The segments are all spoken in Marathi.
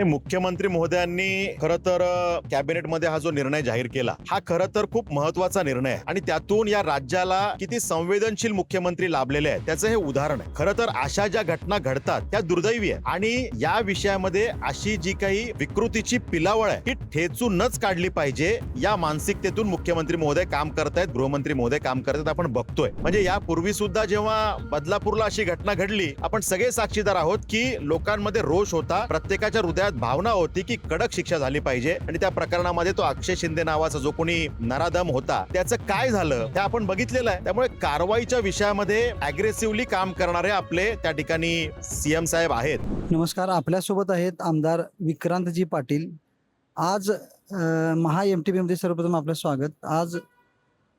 हे मुख्यमंत्री महोदयांनी खरं तर कॅबिनेटमध्ये हा जो निर्णय जाहीर केला हा खरं तर खूप महत्वाचा निर्णय आहे आणि त्यातून या राज्याला किती संवेदनशील मुख्यमंत्री लाभलेले आहेत त्याचं हे उदाहरण आहे. खरं तर अशा ज्या घटना घडतात त्या दुर्दैवी आहे आणि या विषयामध्ये अशी जी काही विकृतीची पिलावळ आहे ही ठेचूनच काढली पाहिजे. या मानसिकतेतून मुख्यमंत्री महोदय काम करतायत, गृहमंत्री महोदय काम करतायत. आपण बघतोय म्हणजे यापूर्वी सुद्धा जेव्हा बदलापूरला अशी घटना घडली आपण सगळे साक्षीदार आहोत की लोकांमध्ये रोष होता, प्रत्येकाच्या हृदयात भावना होती की कडक शिक्षा झाली पाहिजे आणि त्या प्रकरणामध्ये तो अक्षय शिंदे नावाचा जो कोणी नराधम होता त्याचं काय झालं हे आपण बघितलेलं आहे. त्यामुळे कारवाईच्या विषयामध्ये अग्रेसिव्हली काम करणारे आपले त्या ठिकाणी सीएम साहेब आहेत. नमस्कार, आपल्यासोबत आहेत आमदार विक्रांतजी पाटील. आज महा MTB मध्ये सर्वप्रथम आपलं स्वागत. आज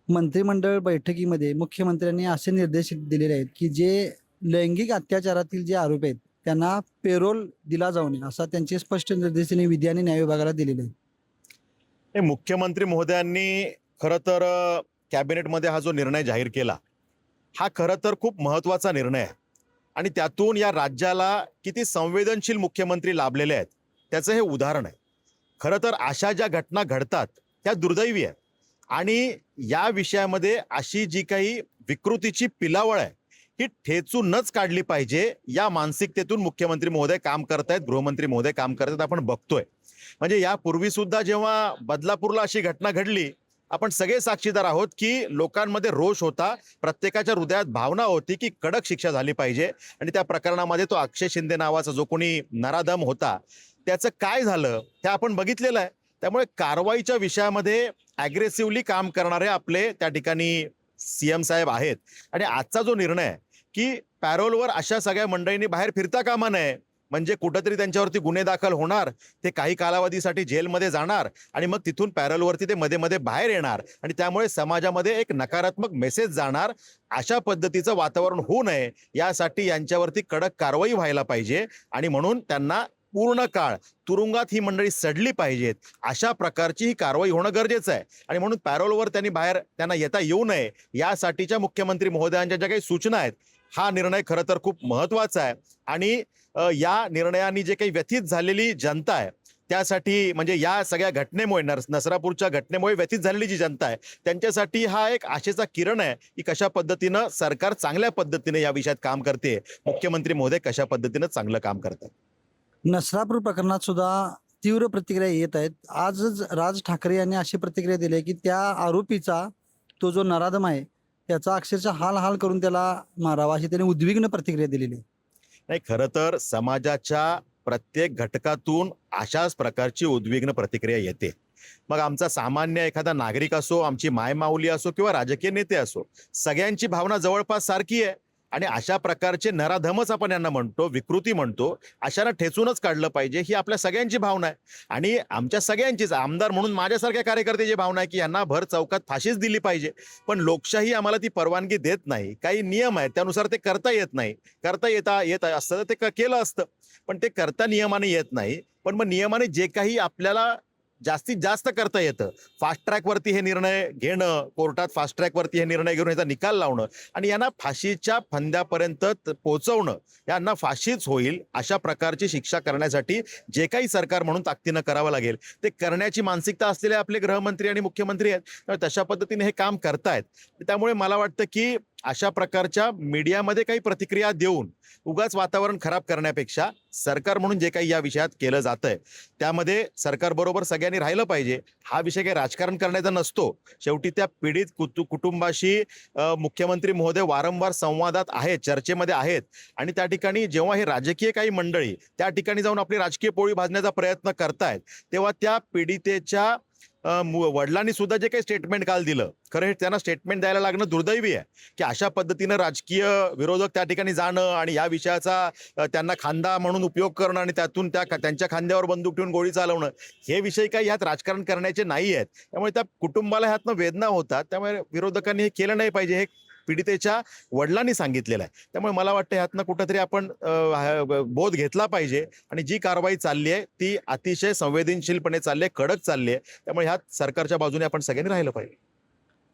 मंत्रिमंडळ बैठकीमध्ये मुख्यमंत्र्यांनी असे निर्देश दिलेले आहेत की जे लैंगिक अत्याचारातील जे आरोपी आहेत त्यांना पेरोल दिला जाऊ नये असा त्यांचे स्पष्ट निर्देश त्यांनी विधी आणि न्याय विभागाला दिलेले आहेत. हे मुख्यमंत्री महोदयांनी खरं तर कॅबिनेटमध्ये हा जो निर्णय जाहीर केला हा खरं तर खूप महत्वाचा निर्णय आहे आणि त्यातून या राज्याला किती संवेदनशील मुख्यमंत्री लाभलेले आहेत त्याचं हे उदाहरण आहे. खरं तर अशा ज्या घटना घडतात त्या दुर्दैवी आहे आणि या विषयामध्ये अशी जी काही विकृतीची पिलावळ आहे ही ठेचूनच काढली पाहिजे. या मानसिकतेतून मुख्यमंत्री महोदय काम करतायत, गृहमंत्री महोदय काम करतायत. आपण बघतोय म्हणजे यापूर्वी सुद्धा जेव्हा बदलापूरला अशी घटना घडली आपण सगळे साक्षीदार आहोत की लोकांमध्ये रोष होता, प्रत्येकाच्या हृदयात भावना होती की कडक शिक्षा झाली पाहिजे आणि त्या प्रकरणामध्ये तो अक्षय शिंदे नावाचा जो कोणी नराधम होता त्याचं काय झालं हे आपण बघितलेलं आहे. त्यामुळे कारवाईच्या विषयामध्ये अग्रेसिव्हली काम करणारे आपले त्या ठिकाणी सीएम साहेब आहेत आणि आजचा जो निर्णय आहे की पॅरोलवर अशा सगळ्या मंडळींनी बाहेर फिरता कामा नये. म्हणजे कुठंतरी त्यांच्यावरती गुन्हे दाखल होणार, ते काही कालावधीसाठी जेलमध्ये जाणार आणि मग तिथून पॅरोलवरती ते मध्ये मध्ये बाहेर येणार आणि त्यामुळे समाजामध्ये एक नकारात्मक मेसेज जाणार. अशा पद्धतीचं वातावरण होऊ नये यासाठी यांच्यावरती कडक कारवाई व्हायला पाहिजे आणि म्हणून त्यांना पूर्ण काळ तुरुंगात ही मंडळी सडली पाहिजेत. अशा प्रकारची ही कारवाई होणं गरजेचं आहे आणि म्हणून पॅरोलवर त्यांनी बाहेर त्यांना येता येऊ नये यासाठीच्या मुख्यमंत्री महोदयांच्या ज्या काही सूचना आहेत हा निर्णय खरं तर खूप महत्वाचा आहे आणि या निर्णयाने जे काही व्यथित झालेली जनता आहे त्यासाठी म्हणजे या सगळ्या घटनेमुळे नसरापूरच्या घटनेमुळे व्यथित झालेली जी जनता आहे त्यांच्यासाठी हा एक आशेचा किरण आहे की कशा पद्धतीनं सरकार चांगल्या पद्धतीने या विषयात काम करते, मुख्यमंत्री महोदय कशा पद्धतीनं चांगलं काम करतात. नसरापूर प्रकरणात सुद्धा तीव्र प्रतिक्रिया येत आहेत. आजच राज ठाकरे यांनी अशी प्रतिक्रिया दिली आहे की त्या आरोपीचा तो जो नराधम आहे त्याचा अक्षरशः हाल हाल करून त्याला मारावा अशी त्यांनी उद्विग्न प्रतिक्रिया दिलेली आहे. नाही, खरं तर समाजाच्या प्रत्येक घटकातून अशाच प्रकारची उद्विग्न प्रतिक्रिया येते. मग आमचा सामान्य एखादा नागरिक असो, आमची मायमाऊली असो किंवा राजकीय नेते असो, सगळ्यांची भावना जवळपास सारखी आहे आणि अशा प्रकारचे नराधमच आपण यांना म्हणतो, विकृती म्हणतो, अशांना ठेचूनच काढलं पाहिजे ही आपल्या सगळ्यांची भावना आहे आणि आमच्या सगळ्यांचीच आमदार म्हणून माझ्यासारख्या कार्यकर्त्याची भावना आहे की यांना भर चौकात फाशीच दिली पाहिजे. पण लोकशाही आम्हाला ती परवानगी देत नाही. काही नियम आहेत त्यानुसार ते करता येत नाही. करता येत असतं तर ते केलं असतं पण ते करता नियमाने येत नाही. पण मग नियमाने जे काही आपल्याला जास्तीत जास्त करता येतं, फास्ट ट्रॅकवरती हे निर्णय घेणं, कोर्टात फास्ट ट्रॅकवरती हे निर्णय घेऊन याचा निकाल लावणं आणि यांना फाशीच्या फंद्यापर्यंत पोहोचवणं, यांना फाशीच होईल अशा प्रकारची शिक्षा करण्यासाठी जे काही सरकार म्हणून ताकदीनं करावं लागेल ते करण्याची मानसिकता असलेले आपले गृहमंत्री आणि मुख्यमंत्री आहेत. त्यामुळे तशा पद्धतीने हे काम करतायत. त्यामुळे मला वाटतं की अशा प्रकारच्या मीडियामध्ये काही प्रतिक्रिया देऊन उगाच वातावरण खराब करण्यापेक्षा सरकार म्हणून जे काही या विषयात केलं जातंय त्यामध्ये सरकारबरोबर सगळ्यांनी राहिलं पाहिजे. हा विषय काही राजकारण करण्याचा नसतो. शेवटी त्या पीडित कुटुंबाशी मुख्यमंत्री महोदय वारंवार संवादात आहेत, चर्चेमध्ये आहेत आणि त्या ठिकाणी जेव्हा हे राजकीय काही मंडळी त्या ठिकाणी जाऊन आपली राजकीय पोळी भाजण्याचा प्रयत्न करतायत तेव्हा त्या पीडितेच्या वडिलांनी सुद्धा जे काही स्टेटमेंट काल दिलं, खरं हे त्यांना स्टेटमेंट द्यायला लागणं दुर्दैवी आहे की अशा पद्धतीनं राजकीय विरोधक त्या ठिकाणी जाणं आणि या विषयाचा त्यांना खांदा म्हणून उपयोग करणं आणि त्यातून त्यांच्या खांद्यावर बंदूक ठेवून गोळी चालवणं हे विषय काही ह्यात राजकारण करण्याचे नाही आहेत. त्यामुळे त्या कुटुंबाला ह्यातनं वेदना होतात. त्यामुळे विरोधकांनी हे केलं नाही पाहिजे हे पीडितेच्या वडिलांनी सांगितलेलं आहे. त्यामुळे मला वाटतं ह्यातनं कुठंतरी आपण बोध घेतला पाहिजे आणि जी कारवाई चालली आहे ती अतिशय संवेदनशीलपणे चालली आहे, कडक चालली आहे. त्यामुळे ह्यात सरकारच्या बाजूने आपण सगळ्यांनी राहिलं पाहिजे.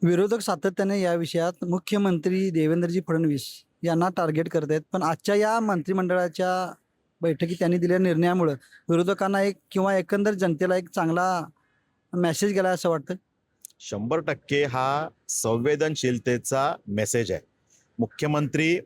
विरोधक सातत्याने या विषयात मुख्यमंत्री देवेंद्रजी फडणवीस यांना टार्गेट करत आहेत. पण आजच्या या मंत्रिमंडळाच्या बैठकीत त्यांनी दिलेल्या निर्णयामुळे विरोधकांना एक किंवा एकंदर जनतेला एक चांगला मेसेज गेला असं वाटतं? 100% हा संवेदनशीलतेचा मेसेज आहे. मुख्यमंत्री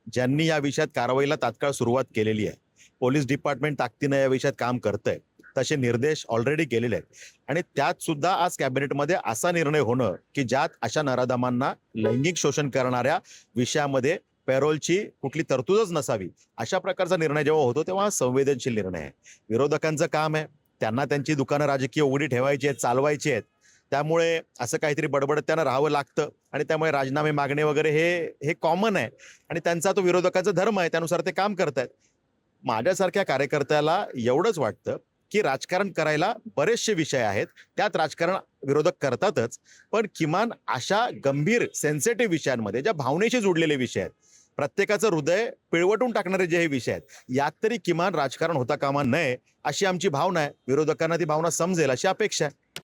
ज्यांनी या विषयात कारवाईला तात्काळ सुरुवात केलेली आहे, पोलीस डिपार्टमेंट ताकदीनं या विषयात काम करतंय, तसे निर्देश ऑलरेडी केलेले आहेत आणि त्यात सुद्धा आज कॅबिनेटमध्ये असा निर्णय होणं की ज्यात अशा नराधमांना लैंगिक शोषण करणाऱ्या विषयामध्ये पॅरोलची कुठली तरतूदच नसावी, अशा प्रकारचा निर्णय जेव्हा होतो तेव्हा हा संवेदनशील निर्णय आहे. विरोधकांचं काम आहे, त्यांना त्यांची दुकानं राजकीय उघडी ठेवायची आहेत, चालवायची आहेत. त्यामुळे असं काहीतरी बडबडत त्यांना राहावं लागतं आणि त्यामुळे राजीनामे मागणे वगैरे हे कॉमन आहे आणि त्यांचा तो विरोधकाचा धर्म आहे, त्यानुसार ते काम करतायत. माझ्यासारख्या कार्यकर्त्याला एवढंच वाटतं की राजकारण करायला बरेचसे विषय आहेत, त्यात राजकारण विरोधक करतातच, पण किमान अशा गंभीर सेन्सिटिव्ह विषयांमध्ये ज्या भावनेशी जोडलेले विषय आहेत, प्रत्येकाचं हृदय पिळवटून टाकणारे जे हे विषय आहेत, यात तरी किमान राजकारण होता कामा नये अशी आमची भावना आहे. विरोधकांना ती भावना समजेल अशी अपेक्षा आहे.